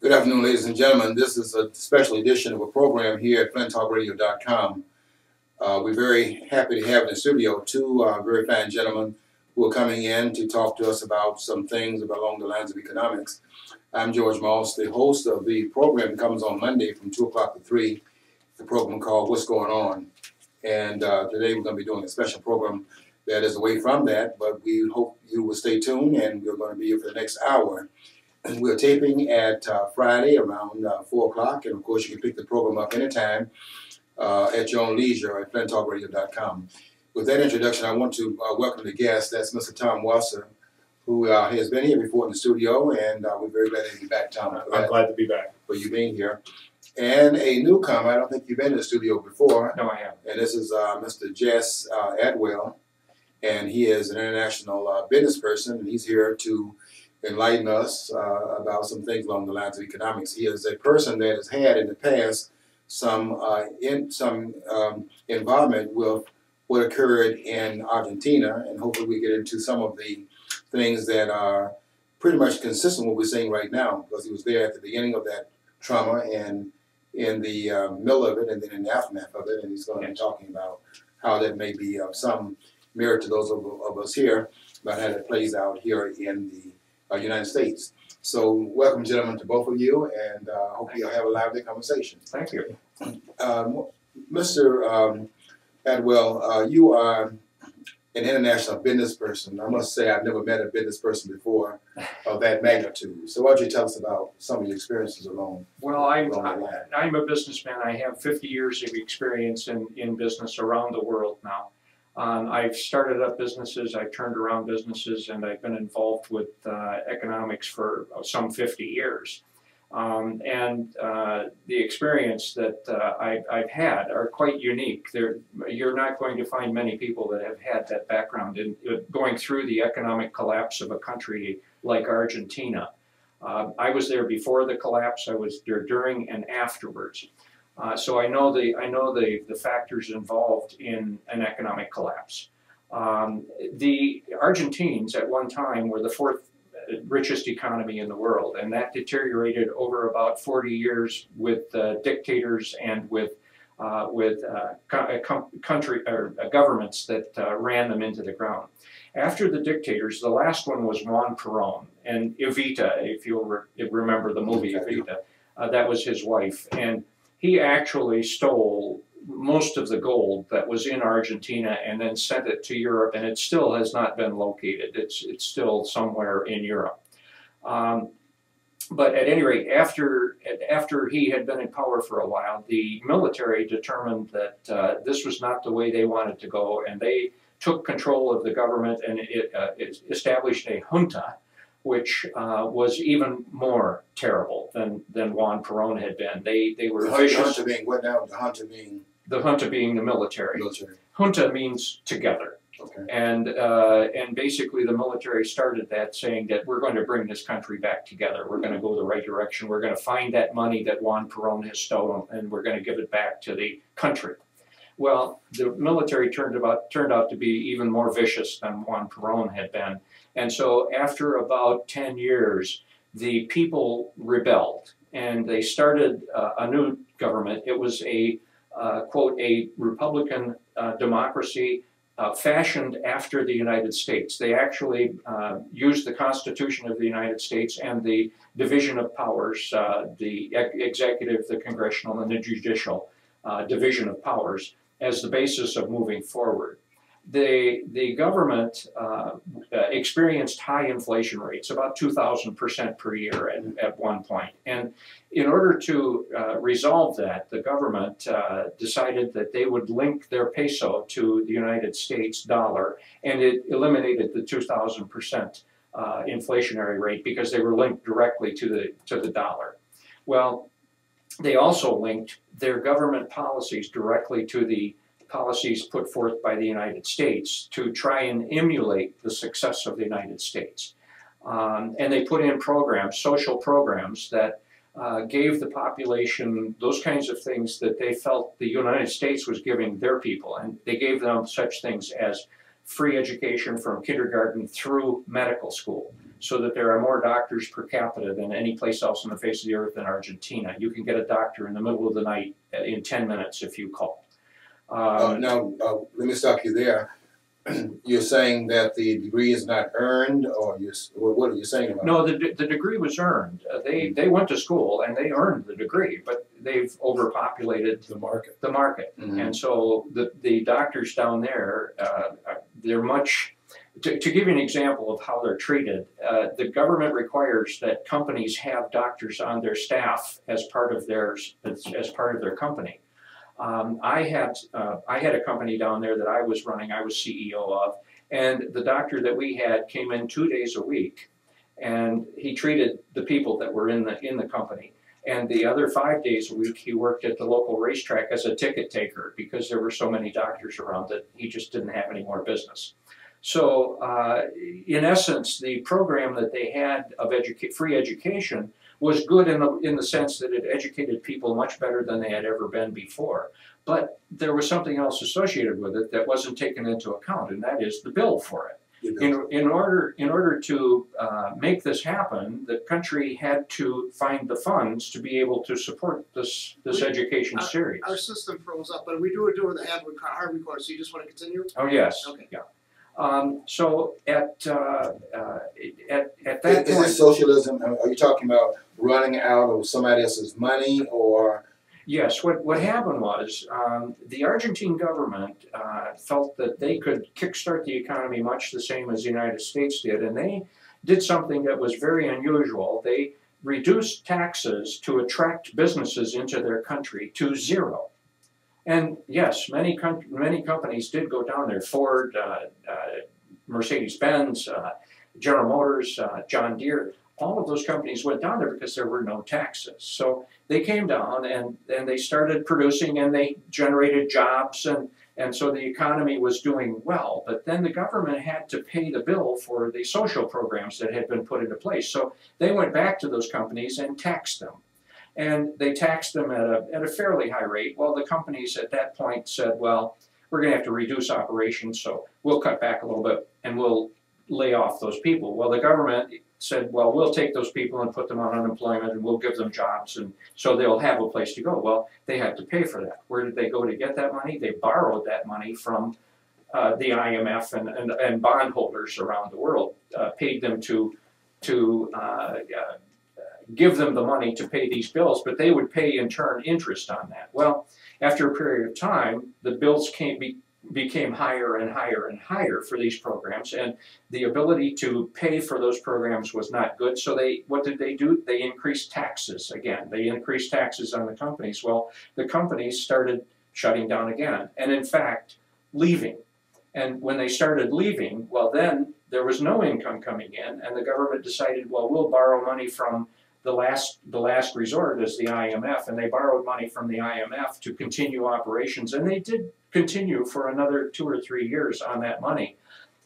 Good afternoon, ladies and gentlemen. This is a special edition of a program here at flinttalkradio.com. We're very happy to have in the studio two very fine gentlemen who are coming in to talk to us about some things along the lines of economics. I'm George Moss, the host of the program that comes on Monday from 2 o'clock to 3, the program called What's Going On. And today we're going to be doing a special program that is away from that, but we hope you will stay tuned, and we're going to be here for the next hour. And we're taping at Friday around 4 o'clock, and of course you can pick the program up anytime at your own leisure at flinttalkradio.com. With that introduction, I want to welcome the guest. That's Mr. Tom Wassa, who has been here before in the studio, and we're very glad to have you back, Tom. I'm glad to be back. For you being here. And a newcomer, I don't think you've been in the studio before. No, I haven't. And this is Mr. Jess Atwell, and he is an international business person, and he's here to enlighten us about some things along the lines of economics. He is a person that has had in the past some involvement with what occurred in Argentina, and hopefully we get into some of the things that are pretty much consistent with what we're seeing right now, because he was there at the beginning of that trauma and in the middle of it and then in the aftermath of it, and he's going to be talking about how that may be of some merit to those of us here about how that plays out here in the United States. So welcome, gentlemen, to both of you, and hope you'll have a lively conversation. Thank you. Mr. Atwell, you are an international business person. I must say I've never met a business person before of that magnitude. So why don't you tell us about some of your experiences along? Well, I'm a businessman. I have 50 years of experience in business around the world now. I've started up businesses, I've turned around businesses, and I've been involved with economics for some 50 years. The experience that I've had are quite unique. You're not going to find many people that have had that background in going through the economic collapse of a country like Argentina. I was there before the collapse, I was there during and afterwards. So I know the factors involved in an economic collapse. The Argentines at one time were the fourth richest economy in the world, and that deteriorated over about 40 years with dictators and with governments that ran them into the ground. After the dictators, the last one was Juan Perón, and Evita, if you'll remember the movie Evita, that was his wife, and he actually stole most of the gold that was in Argentina and then sent it to Europe, and it still has not been located. It's still somewhere in Europe. But at any rate, after he had been in power for a while, the military determined that this was not the way they wanted to go, and they took control of the government, and it established a junta, which was even more terrible than Juan Perón had been. They were vicious. The junta being what now? The junta being? The junta being the military. Junta means together. Okay. And basically the military started that, saying that we're going to bring this country back together. We're going to go the right direction. We're going to find that money that Juan Perón has stolen, and we're going to give it back to the country. Well, the military turned out to be even more vicious than Juan Perón had been. And so after about 10 years, the people rebelled, and they started a new government. It was a, quote, a Republican democracy fashioned after the United States. They actually used the Constitution of the United States and the division of powers, the executive, the congressional, and the judicial division of powers as the basis of moving forward. The government experienced high inflation rates, about 2,000% per year at one point. And in order to resolve that, the government decided that they would link their peso to the United States dollar, and it eliminated the 2,000% inflationary rate because they were linked directly to the dollar. Well, they also linked their government policies directly to the policies put forth by the United States to try and emulate the success of the United States. And they put in programs, social programs, that gave the population those kinds of things that they felt the United States was giving their people. And they gave them such things as free education from kindergarten through medical school. so that there are more doctors per capita than any place else on the face of the earth in Argentina. You can get a doctor in the middle of the night in 10 minutes if you call. Now, let me stop you there. You're saying that the degree is not earned, or what are you saying about it? No, the degree was earned. They went to school and they earned the degree, but they've overpopulated The market. the market. Mhm. And so the doctors down there, they're much, to give you an example of how they're treated, the government requires that companies have doctors on their staff as part of their company. I had a company down there that I was running, I was CEO of, and the doctor that we had came in 2 days a week, and he treated the people that were in the company. And the other 5 days a week, he worked at the local racetrack as a ticket taker because there were so many doctors around that he just didn't have any more business. So, in essence, the program that they had of free education was good in the sense that it educated people much better than they had ever been before. But there was something else associated with it that wasn't taken into account, and that is the bill for it. In order to make this happen, the country had to find the funds to be able to support this education series. Our system froze up, but we do the hard record, so you just want to continue? Oh, yes. Okay. Yeah. So at that Is point, this socialism? Are you talking about running out of somebody else's money, or? yes, what happened was the Argentine government felt that they could kickstart the economy much the same as the United States did, and they did something that was very unusual. They reduced taxes to attract businesses into their country to zero. And yes, many companies did go down there. Ford, Mercedes-Benz, General Motors, John Deere, all of those companies went down there because there were no taxes. So they came down and they started producing, and they generated jobs, and so the economy was doing well. But then the government had to pay the bill for the social programs that had been put into place. So they went back to those companies and taxed them. And they taxed them at a fairly high rate. Well, the companies at that point said, well, we're going to have to reduce operations, so we'll cut back a little bit and we'll lay off those people. Well, the government said, well, we'll take those people and put them on unemployment and we'll give them jobs, and so they'll have a place to go. Well, they had to pay for that. Where did they go to get that money? They borrowed that money from the IMF and bondholders around the world, paid them to give them the money to pay these bills, but they would pay in turn interest on that. Well, after a period of time, the bills became higher and higher and higher for these programs, and the ability to pay for those programs was not good. So what did they do? They increased taxes again. They increased taxes on the companies. Well, the companies started shutting down again, and in fact, leaving. And when they started leaving, well, then there was no income coming in, and the government decided, well, we'll borrow money from the last resort is the IMF, and they borrowed money from the IMF to continue operations, and they did continue for another 2 or 3 years on that money.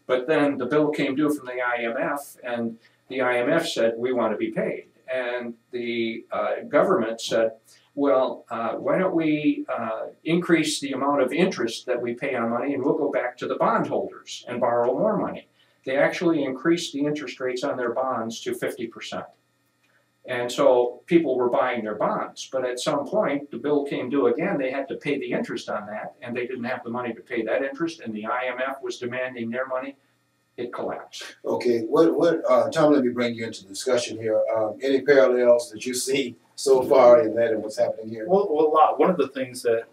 But then the bill came due from the IMF, and the IMF said, we want to be paid. And the government said, well, why don't we increase the amount of interest that we pay on money, and we'll go back to the bondholders and borrow more money. They actually increased the interest rates on their bonds to 50%. And so people were buying their bonds, but at some point the bill came due again. They had to pay the interest on that, and they didn't have the money to pay that interest, and the IMF was demanding their money. It collapsed. Okay, Tom, let me bring you into the discussion here. Any parallels that you see so far in that and what's happening here? Well, a lot. One of the things that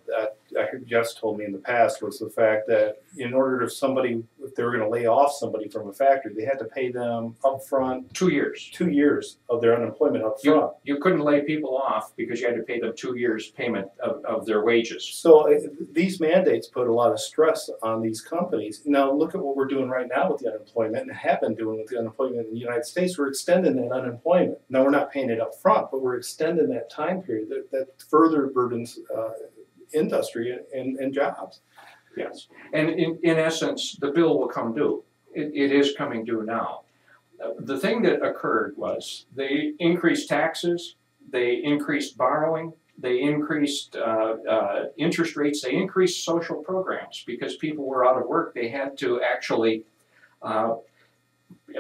I heard Jess told me in the past was the fact that in order to if they were going to lay off somebody from a factory, they had to pay them up front 2 years. 2 years of their unemployment up front. You couldn't lay people off because you had to pay them 2 years payment of their wages. So these mandates put a lot of stress on these companies. Now look at what we're doing right now with the unemployment, and have been doing with the unemployment in the United States. We're extending that unemployment. Now we're not paying it up front, but we're extending that time period that further burdens industry and jobs. Yes, and in essence, the bill will come due. It is coming due now. The thing that occurred was they increased taxes, they increased borrowing, they increased interest rates, they increased social programs because people were out of work. They had to actually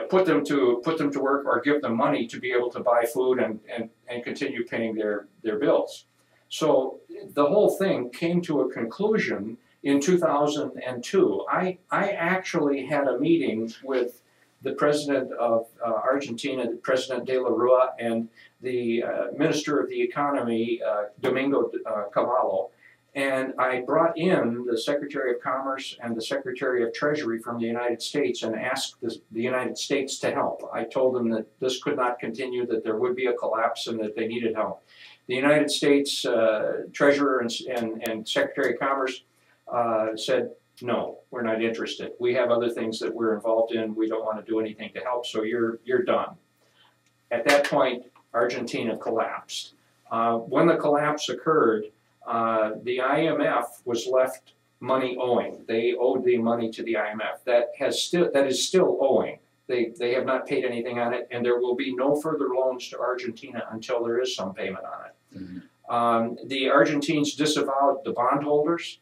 put them to work or give them money to be able to buy food and continue paying their bills. So the whole thing came to a conclusion in 2002. I actually had a meeting with the president of Argentina, President de la Rua, and the Minister of the Economy, Domingo Cavallo, and I brought in the Secretary of Commerce and the Secretary of Treasury from the United States and asked the United States to help. I told them that this could not continue, that there would be a collapse, and that they needed help. The United States Treasurer and Secretary of Commerce said, no, we're not interested. We have other things that we're involved in. We don't want to do anything to help, so you're done. At that point, Argentina collapsed. When the collapse occurred, the IMF was left money owing. They owed the money to the IMF. That is still owing. They have not paid anything on it, and there will be no further loans to Argentina until there is some payment on it. Mm-hmm. The Argentines disavowed the bondholders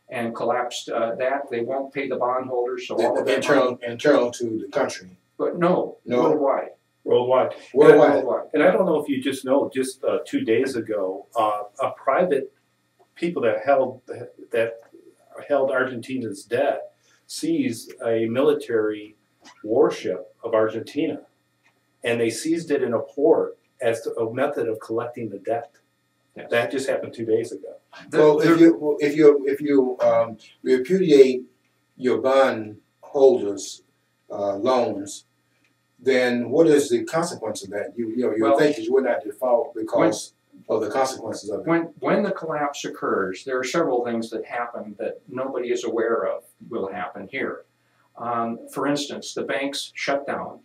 and collapsed that. They won't pay the bondholders. So all of that internal to the country. But no, worldwide. Worldwide. And I don't know if you just know, just 2 days ago, a private people that held Argentina's debt seized a military warship of Argentina, and they seized it in a port as a method of collecting the debt. Yes. That just happened 2 days ago. Well, if you repudiate your bond holders' loans, then what is the consequence of that? You think that you would not default because of the consequences of it. When the collapse occurs, there are several things that happen that nobody is aware of will happen here. For instance, the banks shut down.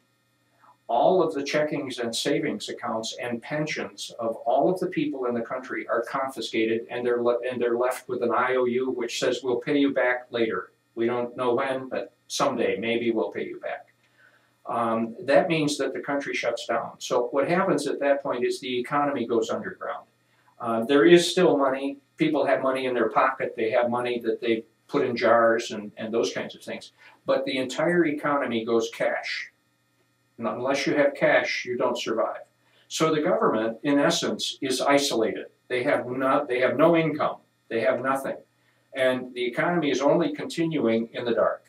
All of the checkings and savings accounts and pensions of all of the people in the country are confiscated, and they're left with an IOU which says we'll pay you back later. We don't know when, but someday maybe we'll pay you back. That means that the country shuts down. So what happens at that point is the economy goes underground. There is still money. People have money in their pocket. They have money that they put in jars and those kinds of things. But the entire economy goes cash. Unless you have cash, you don't survive. So the government, in essence, is isolated. They have no income. They have nothing. And the economy is only continuing in the dark.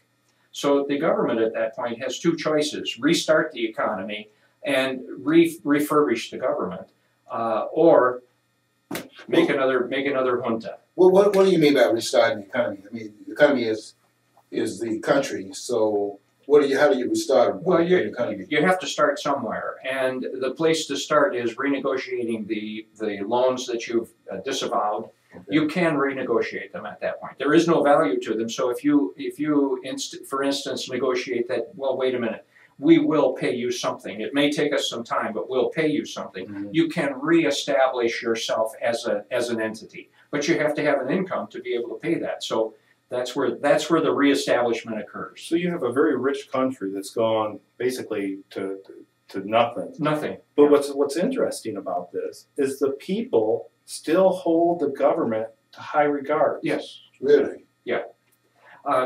So the government at that point has two choices: restart the economy and refurbish the government, or make another junta. Well, what do you mean by restarting the economy? I mean, the economy is the country. So how do you restart the economy? You have to start somewhere, and the place to start is renegotiating the loans that you've disavowed. Okay. You can renegotiate them at that point. There is no value to them. So if you for instance, negotiate that, well, wait a minute, we will pay you something. It may take us some time, but we'll pay you something. Mm-hmm. You can reestablish yourself as an entity, but you have to have an income to be able to pay that. So that's where the reestablishment occurs. So you have a very rich country that's gone basically to nothing. Nothing. But yeah. What's interesting about this is the people still hold the government to high regard. Yes. Really? Yeah.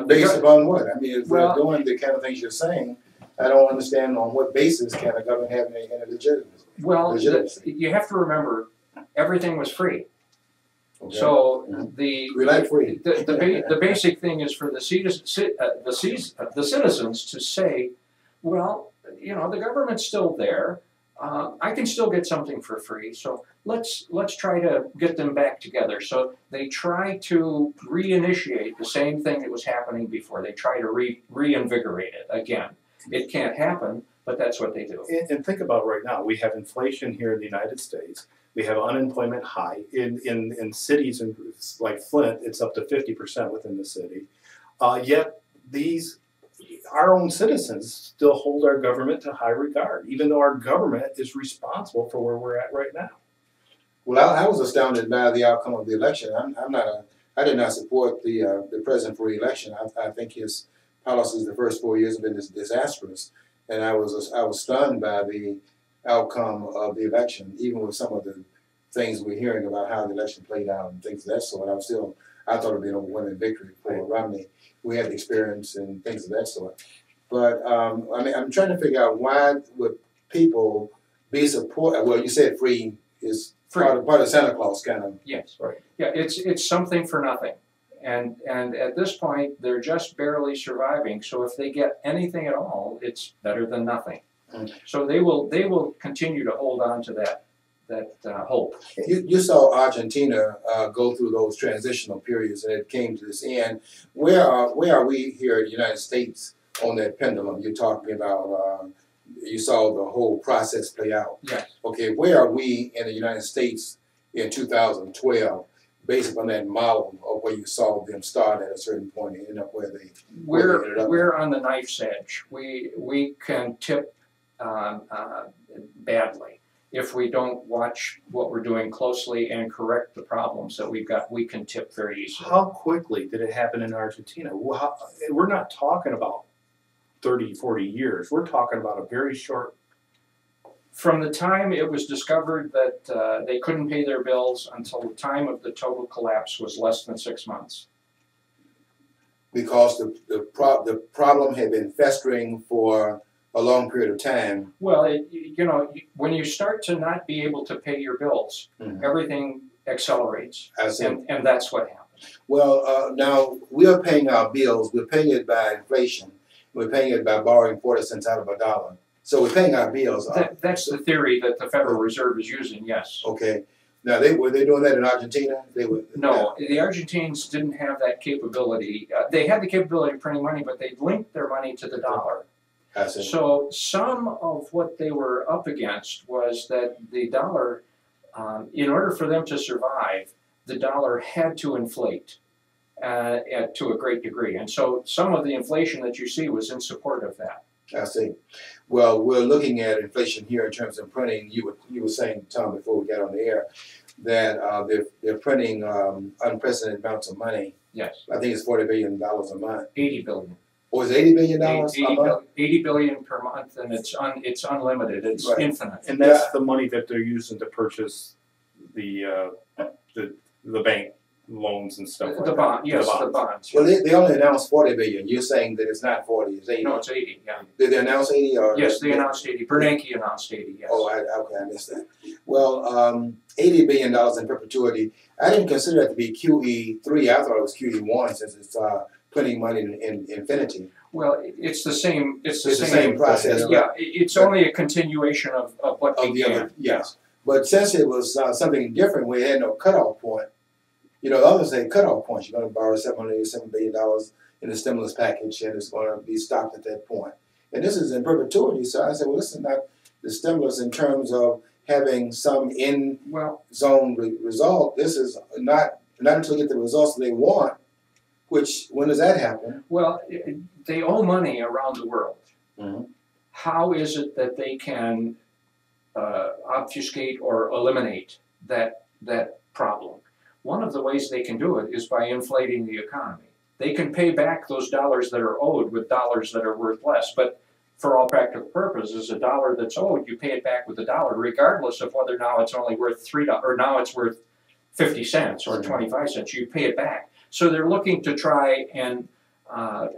Based upon what? I mean, if they're doing the kind of things you're saying, I don't understand on what basis can a government have any legitimacy. Well, you have to remember, everything was free. Okay. So we like free. The basic thing is for the citizens to say, well, the government's still there. I can still get something for free, so let's try to get them back together. So they try to reinitiate the same thing that was happening before. They try to reinvigorate it again. It can't happen, but that's what they do. And think about right now, we have inflation here in the United States. We have unemployment high. In cities like Flint, it's up to 50% within the city. Yet our own citizens still hold our government to high regard, even though our government is responsible for where we're at right now. Well, I was astounded by the outcome of the election. I did not support the president for re-election. I think his policies the first 4 years have been disastrous, and I was stunned by the outcome of the election, even with some of the things we're hearing about how the election played out and things of that sort. I thought it would be an overwhelming victory for Romney. We had the experience and things of that sort. But I mean, I'm trying to figure out why would people be support. Well, you said free is Free. part of Santa Claus kind of. Yes. Right. Yeah, it's something for nothing. And at this point, they're just barely surviving. So if they get anything at all, it's better than nothing. Mm. So they will continue to hold on to that hope. You saw Argentina go through those transitional periods, and it came to this end. Where are we here in the United States on that pendulum? You're talking about. You saw the whole process play out. Yes. Okay, where are we in the United States in 2012, based upon that model of where you saw them start at a certain point and end up where they ended up? We're on the knife's edge. We can tip badly if we don't watch what we're doing closely and correct the problems that we've got. We can tip very easily. How quickly did it happen in Argentina? We're not talking about 30, 40 years. We're talking about a very short. From the time it was discovered that they couldn't pay their bills until the time of the total collapse was less than 6 months. Because the problem had been festering for a long period of time. Well, when you start to not be able to pay your bills, everything accelerates, and that's what happened. Well, now we are paying our bills. We're paying it by inflation. We're paying it by borrowing 40 cents out of a dollar. So we're paying our bills. That's the theory that the Federal Reserve is using, yes. Okay. Now, were they doing that in Argentina? No, the Argentines didn't have that capability. They had the capability of printing money, but they linked their money to the dollar. I see. So some of what they were up against was that the dollar, in order for them to survive, the dollar had to inflate to a great degree. And so some of the inflation that you see was in support of that. I see. Well, we're looking at inflation here in terms of printing. You were saying, Tom, before we got on the air, that they're printing unprecedented amounts of money. Yes. I think it's $40 billion a month. 80 billion. Or is it $80 billion a month? 80 billion per month, and it's unlimited. It's right. infinite. And that's the money that they're using to purchase the bank loans and stuff like The that. bond, yes, the bonds. Well, they only announced 40 billion. You're saying that it's not 40, it's 80. No, it's 80. Yeah. Did they announce 80 or? Yes, they announced 80. Bernanke announced 80. Yes. Oh, okay, I missed that. Well, $80 billion in perpetuity. I didn't consider it to be QE3. I thought it was QE1 since it's printing money in infinity. Well, it's the same. It's the same process. Yeah, it's only a continuation of what began. The other, yes. But since it was something different, we had no cutoff point. You know, others say cutoff points. You're going to borrow $787 billion in the stimulus package, and it's going to be stopped at that point. And this is in perpetuity. So I said, well, this is not the stimulus in terms of having some in-zone result. This is not until they get the results that they want. Which, when does that happen? Well, they owe money around the world. Mm-hmm. How is it that they can obfuscate or eliminate that problem? One of the ways they can do it is by inflating the economy. They can pay back those dollars that are owed with dollars that are worth less. But for all practical purposes, a dollar that's owed, you pay it back with a dollar, regardless of whether now it's only worth $3 or now it's worth 50 cents or 25 cents. You pay it back. So they're looking to try and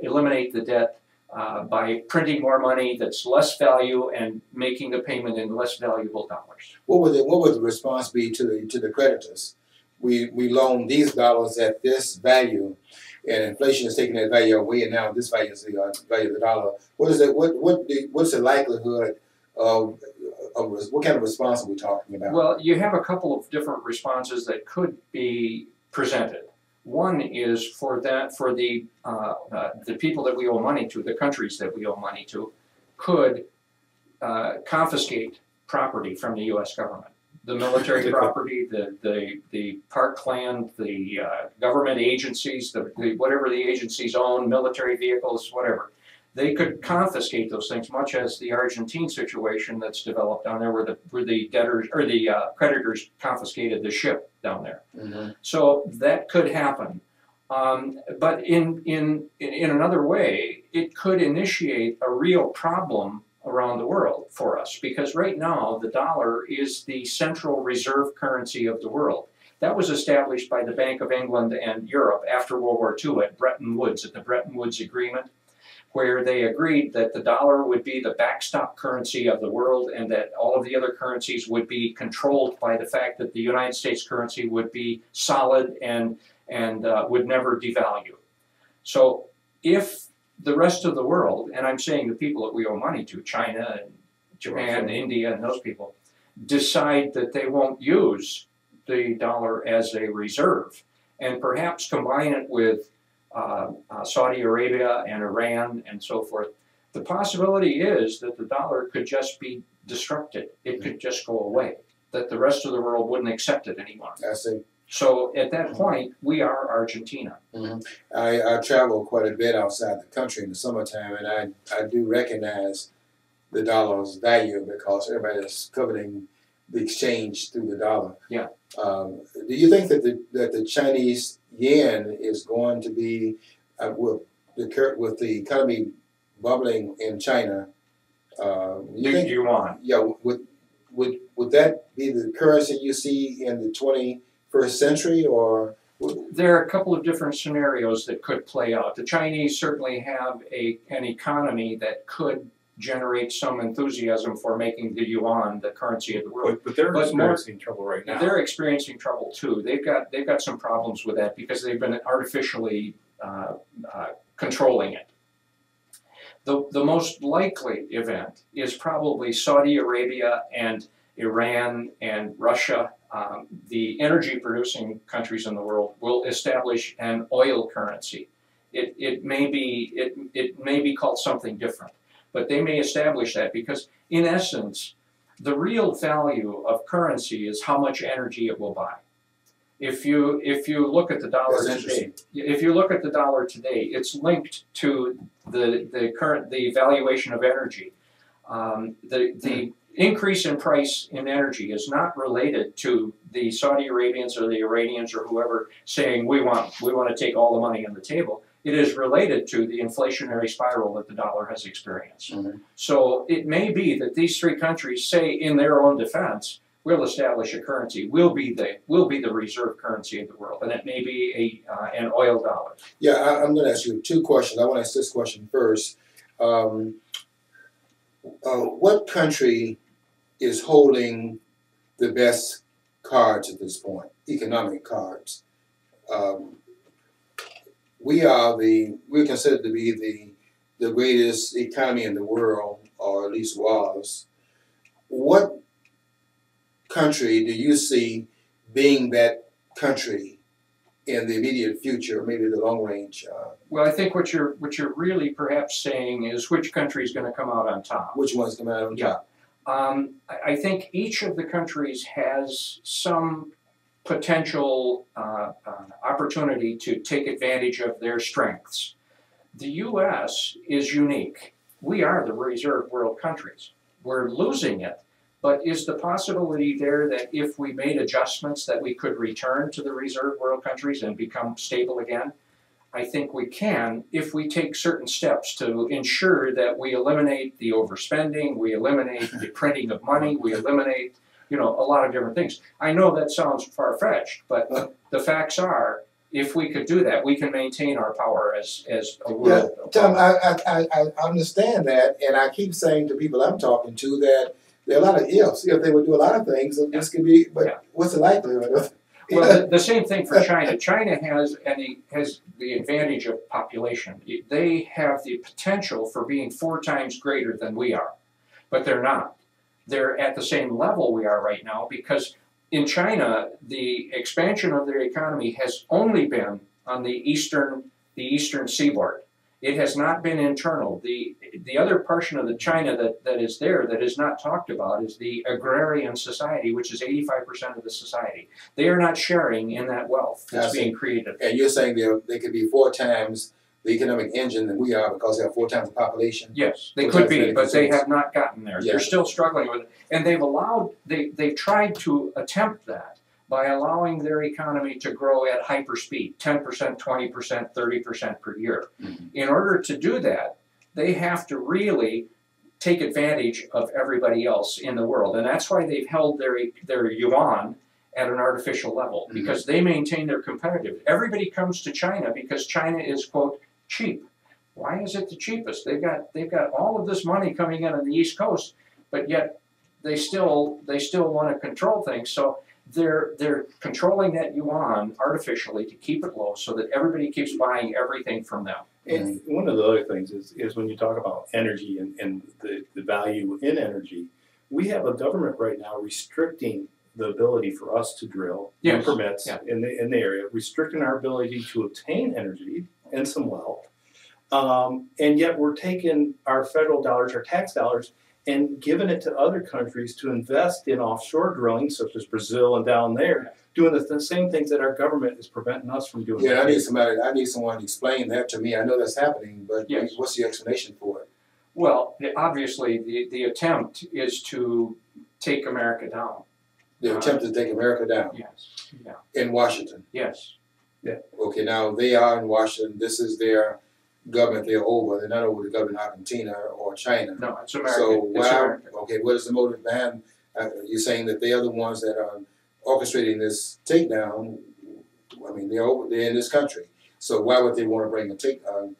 eliminate the debt by printing more money that's less value and making the payment in less valuable dollars. What would the response be to the creditors? We loan these dollars at this value, and inflation is taking that value away, and now this value is the value of the dollar. What's the likelihood of what kind of response are we talking about? Well, you have a couple of different responses that could be presented. One is for the people that we owe money to, the countries that we owe money to, could confiscate property from the U.S. government. The military property, the parkland, the government agencies, whatever the agencies own, military vehicles, whatever. They could confiscate those things, much as the Argentine situation that's developed down there, where the debtors or the creditors confiscated the ship down there. Mm-hmm. So that could happen. But in another way, it could initiate a real problem around the world for us, because right now the dollar is the central reserve currency of the world. That was established by the Bank of England and Europe after World War II at Bretton Woods, at the Bretton Woods Agreement. where they agreed that the dollar would be the backstop currency of the world and that all of the other currencies would be controlled by the fact that the United States currency would be solid and would never devalue. So if the rest of the world, and I'm saying the people that we owe money to, China and Japan, and India, and those people, decide that they won't use the dollar as a reserve and perhaps combine it with Saudi Arabia and Iran and so forth, the possibility is that the dollar could just be disrupted. It could just go away, that the rest of the world wouldn't accept it anymore. I see. So at that point, we are Argentina. I travel quite a bit outside the country in the summertime, and I do recognize the dollar's value because everybody is coveting the exchange through the dollar. Yeah. Do you think that the Chinese yen is going to be with the economy bubbling in China? Yuan. Yeah. Would that be the currency you see in the 21st century, or? There are a couple of different scenarios that could play out. The Chinese certainly have an economy that could generate some enthusiasm for making the yuan the currency of the world. But they're experiencing trouble right now. They're experiencing trouble too. They've got some problems with that because they've been artificially controlling it. The most likely event is probably Saudi Arabia and Iran and Russia. The energy producing countries in the world will establish an oil currency. It may be called something different, but they may establish that because in essence, the real value of currency is how much energy it will buy. If you look at the dollar today, it's linked to the valuation of energy. The increase in price in energy is not related to the Saudi Arabians or the Iranians or whoever saying we want to take all the money on the table. It is related to the inflationary spiral that the dollar has experienced. So it may be that these three countries say in their own defense, we'll establish a currency, we'll be the reserve currency of the world, and it may be an oil dollar. Yeah, I'm going to ask you two questions. I want to ask this question first. What country is holding the best cards at this point, economic cards? We're considered to be the greatest economy in the world, or at least was. What country do you see being that country in the immediate future, maybe the long range? Well, I think what you're really perhaps saying is which country is going to come out on top. Which one's coming out on top? I think each of the countries has some potential opportunity to take advantage of their strengths. The U.S. is unique. We are the reserve world countries. We're losing it, but is the possibility there that if we made adjustments that we could return to the reserve world countries and become stable again? I think we can if we take certain steps to ensure that we eliminate the overspending, we eliminate the printing of money, we eliminate a lot of different things. I know that sounds far-fetched, but the facts are, if we could do that, we can maintain our power as a world. Yeah, Tom, I understand that, and I keep saying to people I'm talking to that there are a lot of ifs. If they would do a lot of things, this could be, but what's the likelihood of it? Well, the same thing for China. China has the advantage of population. They have the potential for being 4 times greater than we are, but they're not. They're at the same level we are right now because in China, the expansion of their economy has only been on the eastern seaboard. It has not been internal. The other portion of the China that is there that is not talked about is the agrarian society, which is 85% of the society. They are not sharing in that wealth that's being created. And you're saying they could be 4 times the economic engine than we are because they have 4 times the population? Yes, they could be, but they have not gotten there. Yeah. They're still struggling with it. And they've tried to attempt that by allowing their economy to grow at hyperspeed, 10%, 20%, 30% per year. In order to do that, they have to really take advantage of everybody else in the world. And that's why they've held their yuan at an artificial level, because they maintain their competitive. Everybody comes to China because China is, quote, cheap. Why is it the cheapest? They've got all of this money coming in on the East Coast, but yet they still want to control things. So they're controlling that yuan artificially to keep it low, so that everybody keeps buying everything from them. And one of the other things is when you talk about energy and the value in energy, we have a government right now restricting the ability for us to drill permits in the area, restricting our ability to obtain energy and some wealth. And yet we're taking our federal dollars, our tax dollars, and giving it to other countries to invest in offshore drilling, such as Brazil and down there, doing the same things that our government is preventing us from doing. Yeah, I need someone to explain that to me. I know that's happening, but what's the explanation for it? Well, obviously, the attempt is to take America down. The attempt to take America down? Yes. Yeah. In Washington? Yes. Yeah. Okay, now they are in Washington. This is their government they're over. They're not over the government of Argentina or China. No, it's American. So why, okay, what is the motive behind, you're saying that they are the ones that are orchestrating this takedown. I mean, they're in this country. So why would they want to bring a takedown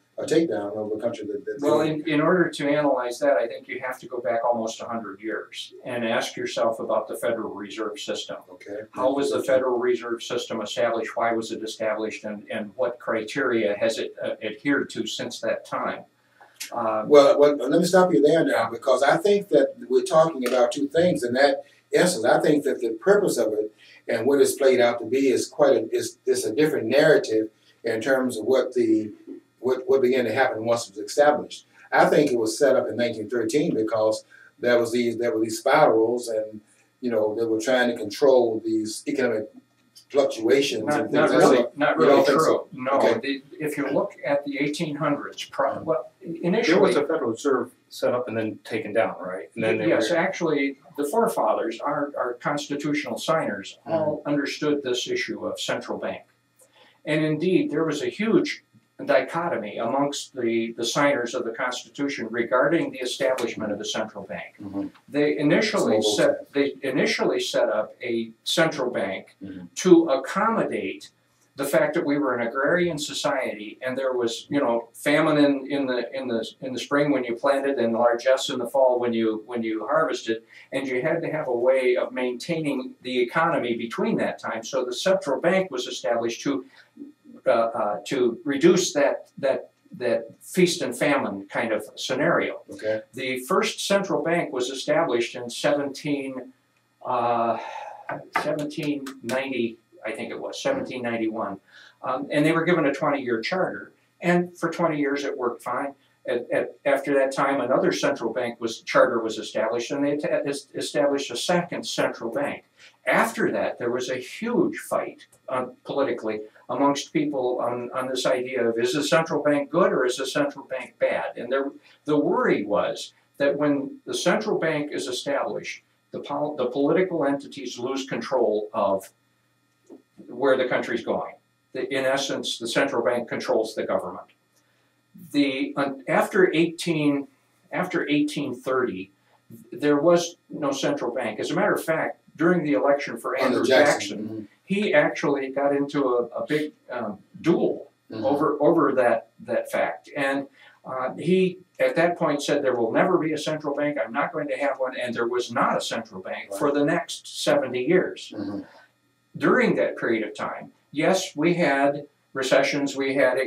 of a country that well, in order to analyze that, I think you have to go back almost 100 years and ask yourself about the Federal Reserve System. Okay. How was the Federal Reserve System established? Why was it established? And what criteria has it adhered to since that time? Well, let me stop you there now, because I think that we're talking about two things. In that essence, I think that the purpose of it and what it's played out to be is is a different narrative in terms of what began to happen once it was established. I think it was set up in 1913 because there were these spirals, and they were trying to control these economic fluctuations. Not really true. So? No, okay. If you look at the 1800s, well, initially there was a Federal Reserve set up and then taken down, right? And then yes, actually, the forefathers, our constitutional signers, all understood this issue of central bank. And indeed, there was a huge dichotomy amongst the signers of the Constitution regarding the establishment of the central bank. They initially set up a central bank to accommodate the fact that we were an agrarian society, and there was famine in the spring when you planted, and largesse in the fall when you harvested, and you had to have a way of maintaining the economy between that time. So the central bank was established to reduce that feast and famine kind of scenario. Okay. The first central bank was established in 1790, I think it was 1791, and they were given a 20-year charter, and for 20 years it worked fine. After that time, another central bank charter was established, and they established a second central bank. After that, there was a huge fight politically amongst people on this idea of, is the central bank good or is the central bank bad? And the worry was that when the central bank is established, the political entities lose control of where the country's going. In essence, the central bank controls the government. After 1830, there was no central bank. As a matter of fact, during the election for Andrew Jackson, he actually got into a big duel over that fact. And he, at that point, said there will never be a central bank. I'm not going to have one. And there was not a central bank for the next 70 years. During that period of time, yes, we had recessions, we had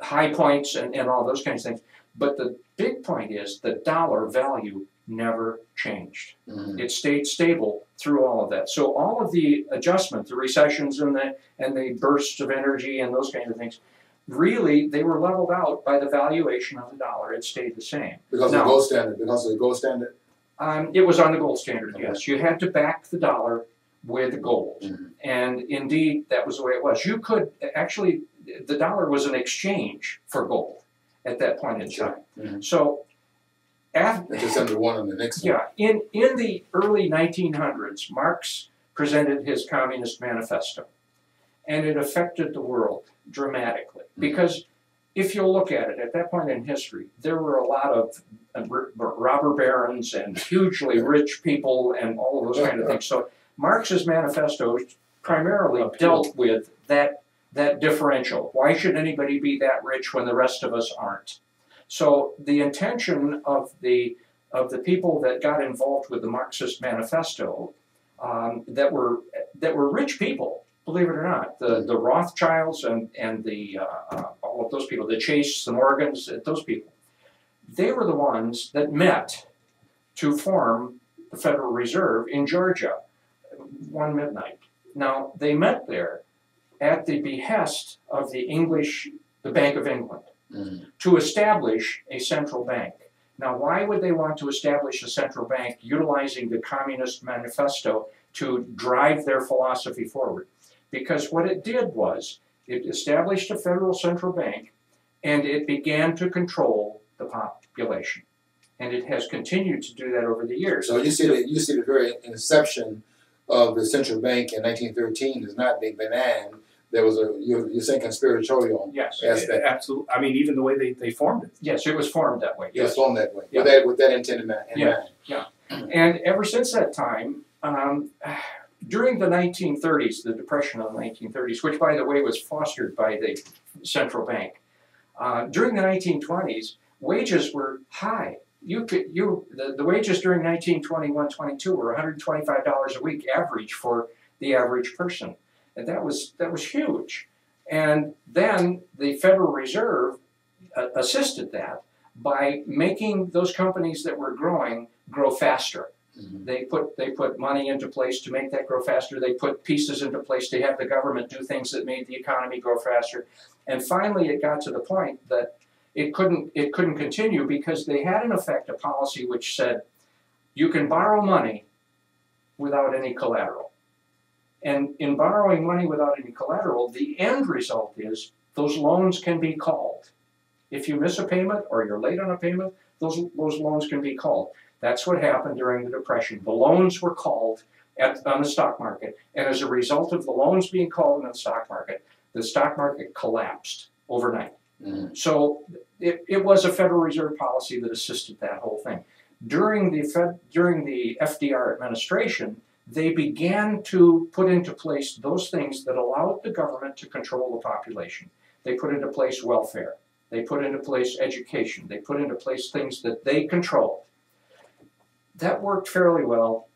high points and all those kinds of things. But the big point is the dollar value never changed. It stayed stable through all of that. So all of the adjustments, the recessions and the bursts of energy and those kinds of things, really they were leveled out by the valuation of the dollar. It stayed the same. Because of the gold standard. Because of the gold standard. It was on the gold standard. Yes, you had to back the dollar with gold, and indeed that was the way it was. You could actually, the dollar was an exchange for gold at that point in time. So. Just under one on the next one. Yeah, in the early 1900s, Marx presented his Communist Manifesto, and it affected the world dramatically. Because if you look at it, at that point in history, there were a lot of robber barons and hugely rich people and all of those kind of things. So Marx's manifesto primarily dealt with that that differential. Why should anybody be that rich when the rest of us aren't? So the intention of the people that got involved with the Marxist Manifesto, that were rich people, believe it or not, the Rothschilds and the all of those people, the Chase, the Morgans, those people, they were the ones that met to form the Federal Reserve in Georgia one midnight. Now, they met there at the behest of the Bank of England, to establish a central bank. Now, why would they want to establish a central bank utilizing the Communist Manifesto to drive their philosophy forward? Because what it did was it established a federal central bank, and it began to control the population. And it has continued to do that over the years. So you see the very inception of the central bank in 1913 is not benign. There was you're saying conspiratorial. Yes, absolutely. I mean, even the way they formed it. Yes, it was formed that way. It was formed that way. Yeah. With that intent in mind. Yeah. And ever since that time, during the 1930s, the Depression of the 1930s, which by the way was fostered by the central bank, during the 1920s, wages were high. The wages during 1921-22 were $125 a week average for the average person. And that was huge. And then the Federal Reserve assisted that by making those companies that were growing grow faster. They put money into place to make that grow faster. They put pieces into place to have the government do things that made the economy grow faster. And finally, it got to the point that it couldn't continue because they had in effect a policy which said you can borrow money without any collateral. And in borrowing money without any collateral, the end result is those loans can be called. If you miss a payment or you're late on a payment, those loans can be called. That's what happened during the Depression. The loans were called on the stock market, and as a result of the loans being called in the stock market collapsed overnight. So it was a Federal Reserve policy that assisted that whole thing. During the FDR administration, they began to put into place those things that allowed the government to control the population. They put into place welfare. They put into place education. They put into place things that they controlled. That worked fairly well.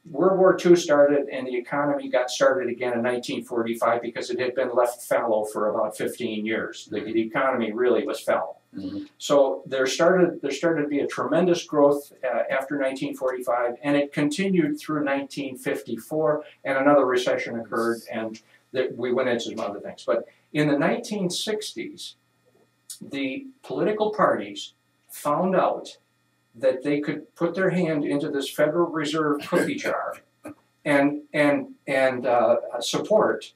World War II started, and the economy got started again in 1945 because it had been left fallow for about 15 years. The economy really was fallow. So there started to be a tremendous growth after 1945, and it continued through 1954, and another recession occurred, and we went into some other things. But in the 1960s, the political parties found out that they could put their hand into this Federal Reserve cookie jar and support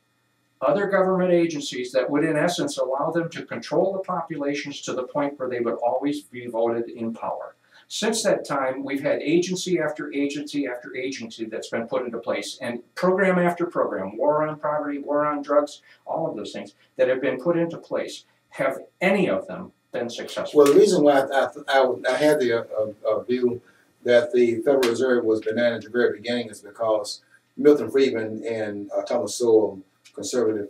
other government agencies that would in essence allow them to control the populations to the point where they would always be voted in power. Since that time, we've had agency after agency after agency that's been put into place, and program after program, war on poverty, war on drugs, all of those things that have been put into place. Have any of them been successful? Well, the reason why I had the view that the Federal Reserve was benign at the very beginning is because Milton Friedman and Thomas Sowell, conservative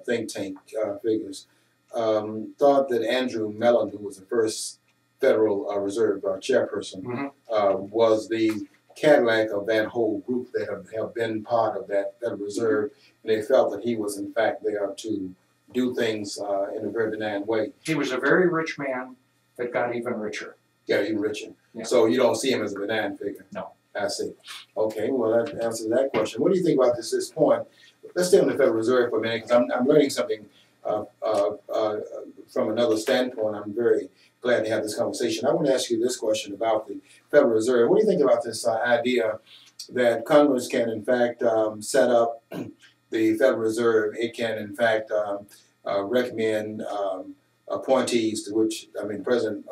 think tank figures, thought that Andrew Mellon, who was the first Federal Reserve chairperson, was the Cadillac of that whole group that have been part of that Federal Reserve, and they felt that he was in fact there to do things in a very benign way. He was a very rich man that got even richer. Got even richer. Yeah. So you don't see him as a benign figure. No. I see. Okay, well that answers that question. What do you think about this point? Let's stay on the Federal Reserve for a minute, because I'm learning something from another standpoint. I'm very glad to have this conversation. I want to ask you this question about the Federal Reserve. What do you think about this idea that Congress can in fact set up the Federal Reserve? It can in fact recommend appointees, to which, I mean, the President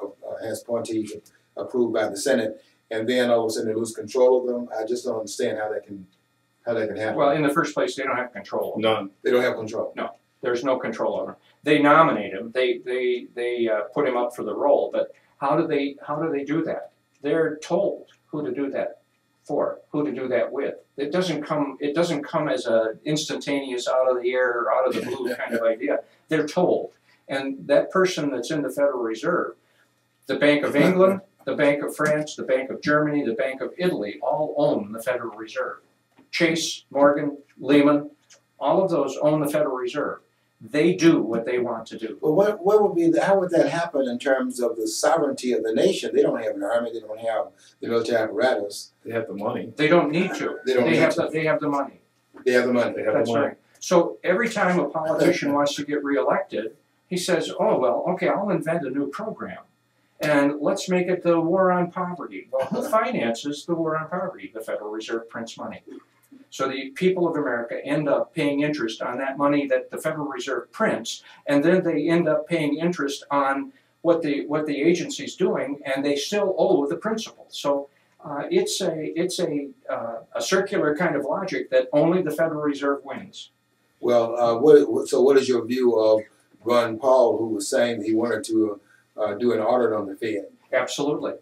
has appointees approved by the Senate, and then all of a sudden they lose control of them. I just don't understand how that can happen. Well, in the first place, they don't have control. None. They don't have control. No, there's no control over them. They nominate him. They put him up for the role. But how do they do that? They're told who to do that for, who to do that with. It doesn't come as a instantaneous out of the air or out of the blue kind of idea. They're told. And that person that's in the Federal Reserve, the Bank of England, the Bank of France, the Bank of Germany, the Bank of Italy, all own the Federal Reserve. Chase, Morgan, Lehman, all of those own the Federal Reserve. They do what they want to do. Well, what would be how would that happen in terms of the sovereignty of the nation? They don't have an army. They don't have the military apparatus. They have the money. They don't need to. They have the money. They have the money. They have That's the money. right. So every time a politician wants to get reelected, he says, "Oh well, okay, I'll invent a new program, and let's make it the war on poverty." Well, who finances the war on poverty? The Federal Reserve prints money. So the people of America end up paying interest on that money that the Federal Reserve prints, and then they end up paying interest on what the agency's doing, and they still owe the principal. So it's a circular kind of logic that only the Federal Reserve wins. Well, so what is your view of Ron Paul, who was saying that he wanted to do an audit on the Fed? Absolutely.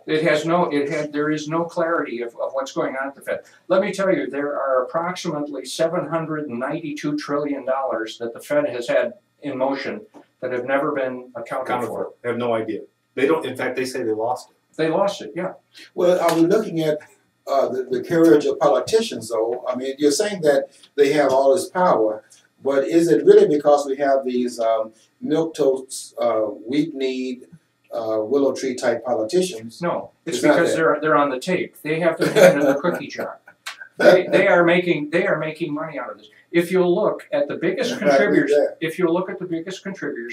There is no clarity of what's going on at the Fed. Let me tell you, there are approximately $792 trillion that the Fed has had in motion that have never been accounted for. They have no idea. They don't. In fact, they say they lost it. They lost it, yeah. Well, are we looking at the courage of politicians, though? I mean, you're saying that they have all this power, but is it really because we have these milquetoast, weak-kneed, willow tree type politicians? No, it's because they're on the tape. They have their hand in the cookie jar. They are making money out of this. If you look at the biggest contributors,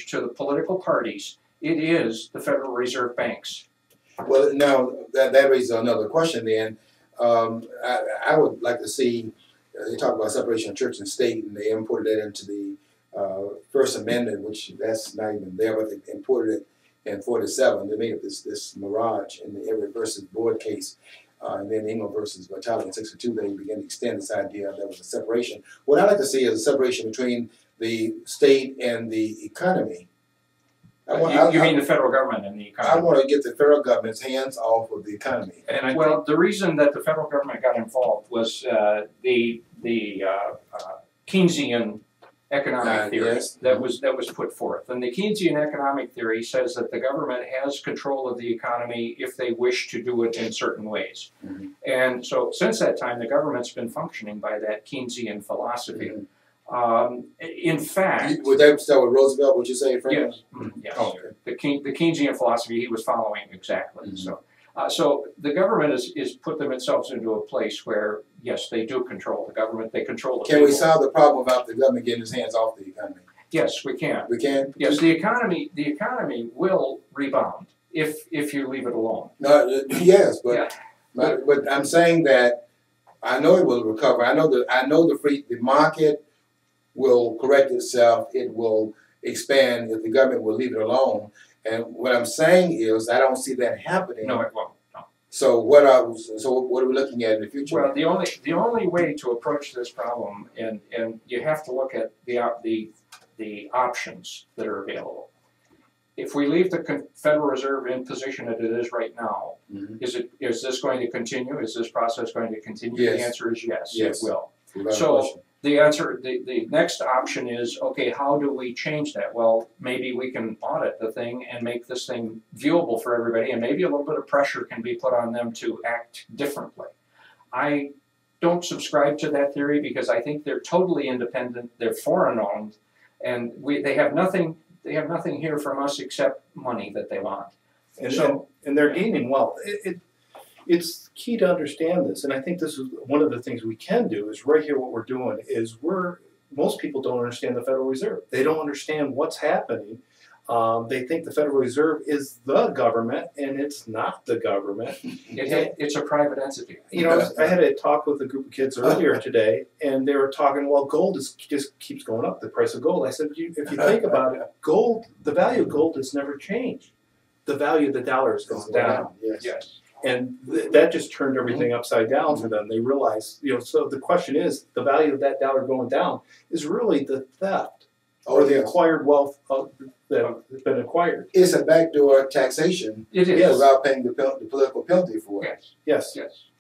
to the political parties, it is the Federal Reserve banks. Well, now that raises another question. Then I would like to see. They talk about separation of church and state, and they imported that into the First Amendment, which that's not even there, but they imported it in '47. They made up this mirage in the Everett versus Board case, and then England versus Vitale in '62. They began to extend this idea that there was a separation. What I like to see is a separation between the state and the economy. You mean the federal government and the economy? I want to get the federal government's hands off of the economy. And the reason that the federal government got involved was the Keynesian economic theory that was put forth. And the Keynesian economic theory says that the government has control of the economy if they wish to do it in certain ways. Mm-hmm. And so since that time, the government's been functioning by that Keynesian philosophy. Mm-hmm. In fact, would that start with Roosevelt? Would you say, Frank? Yes. Mm-hmm. Yes. Oh, okay. The Keynesian philosophy he was following exactly. Mm-hmm. So the government is put themselves into a place where yes, they do control the government. They control the people. Can we solve the problem without the government getting its hands off the economy? Yes, we can. We can. Yes, the economy will rebound if you leave it alone. No, yes, but but I'm saying that I know it will recover. I know the market will correct itself. It will expand if the government will leave it alone. And what I'm saying is, I don't see that happening. No, it won't. No. So what are we looking at in the future? Well, the only way to approach this problem, and you have to look at the options that are available. If we leave the Federal Reserve in position that it is right now, mm-hmm. is this going to continue? Is this process going to continue? Yes. The answer is yes, yes. It will. So the next option is, okay, how do we change that? Well, maybe we can audit the thing and make this thing viewable for everybody, and maybe a little bit of pressure can be put on them to act differently. I don't subscribe to that theory because I think they're totally independent, they're foreign owned, and they have nothing here from us except money that they want. And they're gaining wealth. It's key to understand this, and I think this is one of the things we can do is right here what we're doing is most people don't understand the Federal Reserve. They don't understand what's happening. They think the Federal Reserve is the government, and it's not the government. It's a private entity. You know, I had a talk with a group of kids earlier today, and they were talking, well, gold just keeps going up, the price of gold. I said, if you think about it, gold, the value of gold has never changed. The value of the dollar has gone down. Yes. And that just turned everything upside down for them. They realized, so the question is, the value of that dollar going down is really the theft or the acquired wealth that has been acquired. It's a backdoor taxation. It is. Without paying the political penalty for it. Yes.